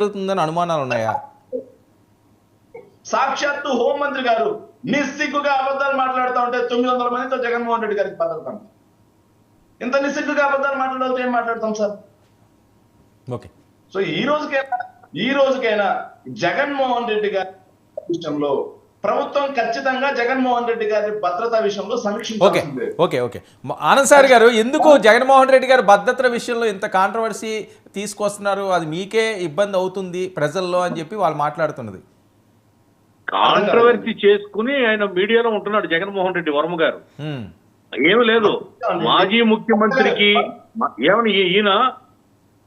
జరుగుతుందని అనుమానాలు ఉన్నాయా? సాక్షాత్తు హోంమంత్రి గారు నిస్సిగ్గుగా అబద్ధాలు మాట్లాడుతూ ఉంటే 900 మందితో జగన్మోహన్ రెడ్డి గారికి భద్రతాం. ఇంత నిస్సిగ్గుగా అబద్ధాలు మాట్లాడాలి ఏం మాట్లాడతాం సార్? ఓకే. సో ఈ రోజుకైనా జగన్మోహన్ రెడ్డి గారి విషయంలో ప్రభుత్వం ఖచ్చితంగా జగన్మోహన్ రెడ్డి గారి భద్రతా విషయంలో సమీక్షించాల్సిందే. ఓకే ఓకే ఆనంద్ సార్ గారు, ఎందుకు జగన్మోహన్ రెడ్డి గారు భద్రత విషయంలో ఇంత కాంట్రవర్సీ తీసుకొస్తున్నారు? అది మీకే ఇబ్బంది అవుతుంది ప్రజల్లో అని చెప్పి వాళ్ళు మాట్లాడుతున్నది. కాంట్రవర్సీ చేసుకుని ఆయన మీడియాలో ఉంటున్నాడు జగన్మోహన్ రెడ్డి వర్మ గారు. ఏమి లేదు, మాజీ ముఖ్యమంత్రికి ఏమని ఈయన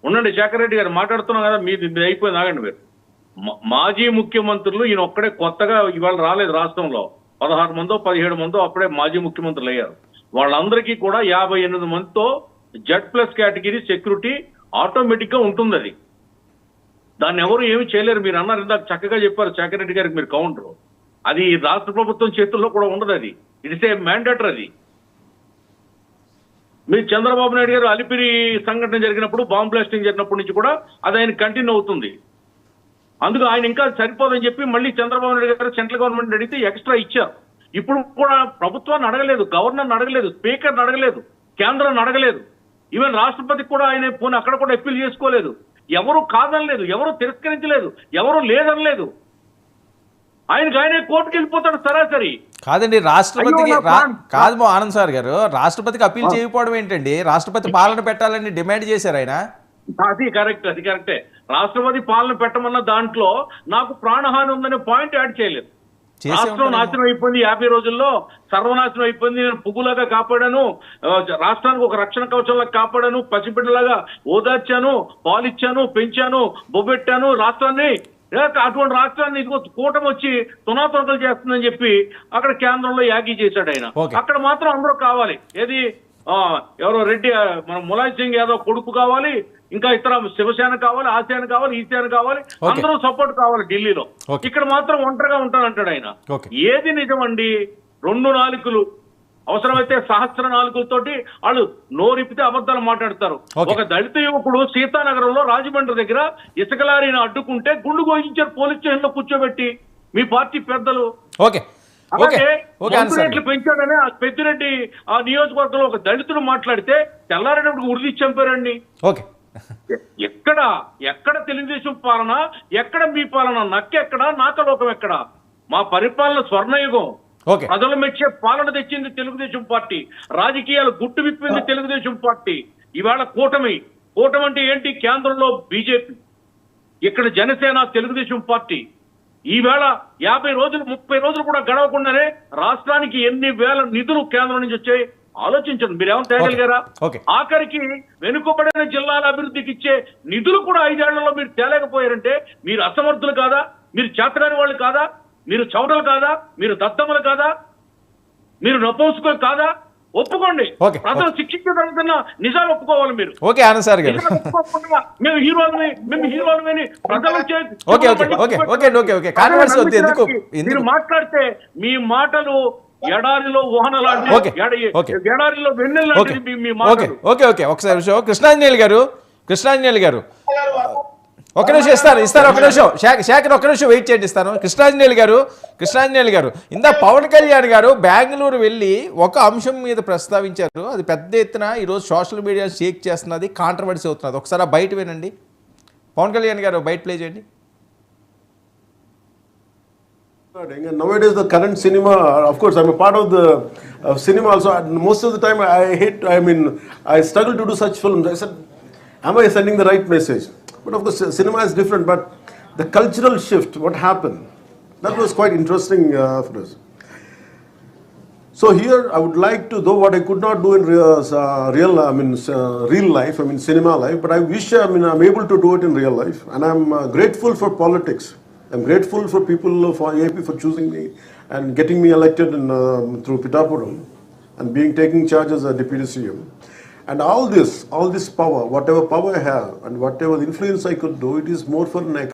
ఉండండి, శేఖర్ రెడ్డి గారు మాట్లాడుతున్నాం కదా, మీది అయిపోయింది, ఆగండి మీరు. మాజీ ముఖ్యమంత్రులు ఈయన ఒక్కడే కొత్తగా ఇవాళ రాలేదు రాష్ట్రంలో. 16 మందో 17 మందో అప్పుడే మాజీ ముఖ్యమంత్రులు అయ్యారు. వాళ్ళందరికీ కూడా 58 మందితో Z+ కేటగిరీ సెక్యూరిటీ ఆటోమేటిక్ గా ఉంటుంది. అది దాన్ని ఎవరు ఏమి చేయలేరు. మీరు అన్నారు ఇందాక చక్కగా చెప్పారు శేఖర్ రెడ్డి గారికి మీరు కౌంటర్. అది రాష్ట్ర ప్రభుత్వం చేతుల్లో కూడా ఉండదు. అది ఇట్స్ ఏ మ్యాండేటర్. అది మీరు చంద్రబాబు నాయుడు గారు అలిపిరి సంఘటన జరిగినప్పుడు, బాంబ్ బ్లాస్టింగ్ జరిగినప్పటి నుంచి కూడా అది ఆయన కంటిన్యూ అవుతుంది. అందుకు ఆయన ఇంకా సరిపోదని చెప్పి మళ్ళీ చంద్రబాబు నాయుడు గారు సెంట్రల్ గవర్నమెంట్ అడిగితే ఎక్స్ట్రా ఇచ్చారు. ఇప్పుడు కూడా ప్రభుత్వాన్ని అడగలేదు, గవర్నర్ని అడగలేదు, స్పీకర్ని అడగలేదు, కేంద్రాన్ని అడగలేదు, ఈవెన్ రాష్ట్రపతికి కూడా ఆయన పోనీ అక్కడ కూడా అప్పీల్ చేసుకోలేదు. ఎవరు కాదనలేదు, ఎవరు తిరస్కరించలేదు, ఎవరు లేదనలేదు. ఆయనే కోర్టుకు వెళ్ళిపోతాడు సరాసరి. కాదండి, రాష్ట్రపతికి కాదు ఆనంద్ సార్ గారు, రాష్ట్రపతికి అప్పీల్ చేయకపోవడం ఏంటండి? రాష్ట్రపతి పాలన పెట్టాలని డిమాండ్ చేశారు ఆయన. అది కరెక్టే. రాష్ట్రపతి పాలన పెట్టమన్న దాంట్లో నాకు ప్రాణహాని ఉందనే పాయింట్ యాడ్ చేయలేదు. రాష్ట్రం నాశనం అయిపోయింది, 50 రోజుల్లో సర్వనాశనం అయిపోయింది, నేను పువ్వులాగా కాపాడాను, రాష్ట్రానికి ఒక రక్షణ కవచంలాగా కాపాడాను, పసిబిడ్డలాగా ఓదార్చాను, పాలిచ్చాను, పెంచాను, బొబ్బెట్టాను రాష్ట్రాన్ని. అటువంటి రాష్ట్రాన్ని ఇదిగో కూటమి వచ్చి తునాతునకలు చేస్తుందని చెప్పి అక్కడ కేంద్రంలో యాగి చేశాడు ఆయన. అక్కడ మాత్రం అందరూ కావాలి. ఏది ఎవరో రెడ్డి, మన ములాయం సింగ్ యాదవ్ కొడుకు కావాలి, ఇంకా ఇతర శివసేన కావాలి, ఆసియాన్ కావాలి, ఈశాన్ కావాలి, అందరూ సపోర్ట్ కావాలి ఢిల్లీలో. ఇక్కడ మాత్రం ఒంటరిగా ఉంటానంటాడు ఆయన. ఏది నిజమండి? 2 నాలుకలు, అవసరమైతే 1000 నాలుకలతోటి వాళ్ళు నోరిపితే అబద్ధాలు మాట్లాడతారు. ఒక దళిత యువకుడు సీతానగరంలో రాజమండ్రి దగ్గర ఇసుక లారీని అడ్డుకుంటే గుండు గోయించారు పోలీస్ స్టేషన్ లో కూర్చోబెట్టి మీ పార్టీ పెద్దలు. అలాగే మంత్రులు పెంచాడని ఆ పెద్దిరెడ్డి ఆ నియోజకవర్గంలో ఒక దళితుడు మాట్లాడితే తెల్లారేటప్పుడు ఉరిది చంపారండి. ఎక్కడ తెలుగుదేశం పాలన, ఎక్కడ మీ పాలన? నక్కెక్కడ, నాకలోకం ఎక్కడ? మా పరిపాలన స్వర్ణయుగం, ప్రజలు మెచ్చే పాలన తెచ్చింది తెలుగుదేశం పార్టీ, రాజకీయాలు గుట్టు విప్పింది తెలుగుదేశం పార్టీ. ఇవాళ కూటమి అంటే ఏంటి? కేంద్రంలో బీజేపీ, ఇక్కడ జనసేన, తెలుగుదేశం పార్టీ. ఈవేళ 50 రోజులు 30 రోజులు కూడా గడవకుండానే రాష్ట్రానికి ఎన్ని వేల నిధులు కేంద్రం నుంచి వచ్చాయి ఆలోచించండి. మీరేమో తేగలిగారా? ఆఖరికి వెనుకబడిన జిల్లాల అభివృద్ధికి ఇచ్చే నిధులు కూడా 5 ఏళ్లలో మీరు తేలేకపోయారంటే మీరు అసమర్థులు కాదా? మీరు చేతగాని వాళ్ళు కాదా? మీరు చౌటలు కాదా? మీరు దద్దమ్మలు కాదా? మీరు నపోసుకులు కాదా? ఒప్పుకోండి. ప్రజలు శిక్షించగలుగుతున్న నిజాలు ఒప్పుకోవాలి మీరు. మేము హీరోలని మీరు మాట్లాడితే మీ మాటలు ఎడారిలో ఊహన లాంటి, ఎడారిలో వెన్నెల లాంటిది మీ మాటలు. ఒకసారి కృష్ణాంజనేయులు గారు ఒక నిమిషం ఇస్తారు ఒక నిమిషం శేఖర్ ఒక నిమిషం వెయిట్ చేయండి, ఇస్తాను. కృష్ణాంజనేయులు గారు ఇందా పవన్ కళ్యాణ్ గారు బెంగళూరు వెళ్ళి ఒక అంశం మీద ప్రస్తావించారు. అది పెద్ద ఎత్తున ఈరోజు సోషల్ మీడియా షేక్ చేస్తున్నది, కాంట్రవర్సీ అవుతున్నది. ఒకసారి బయట వినండి. పవన్ కళ్యాణ్ గారు బయట ప్లే చేయండి. And nowadays the current cinema, of course I'm a part of the cinema also. Most of the time I struggle to do such films. I said, am I sending the right message? But of course cinema is different, but the cultural shift, what happened, that was quite interesting for us. So here I would like to, though what I could not do in real life, cinema life, but I wish I'm able to do it in real life. And I'm grateful for politics. I'm grateful for people of AP for choosing me and getting me elected through Pittapuram and taking charge as a deputy CM. And all this power, whatever power I have and whatever influence I could do, it is more for an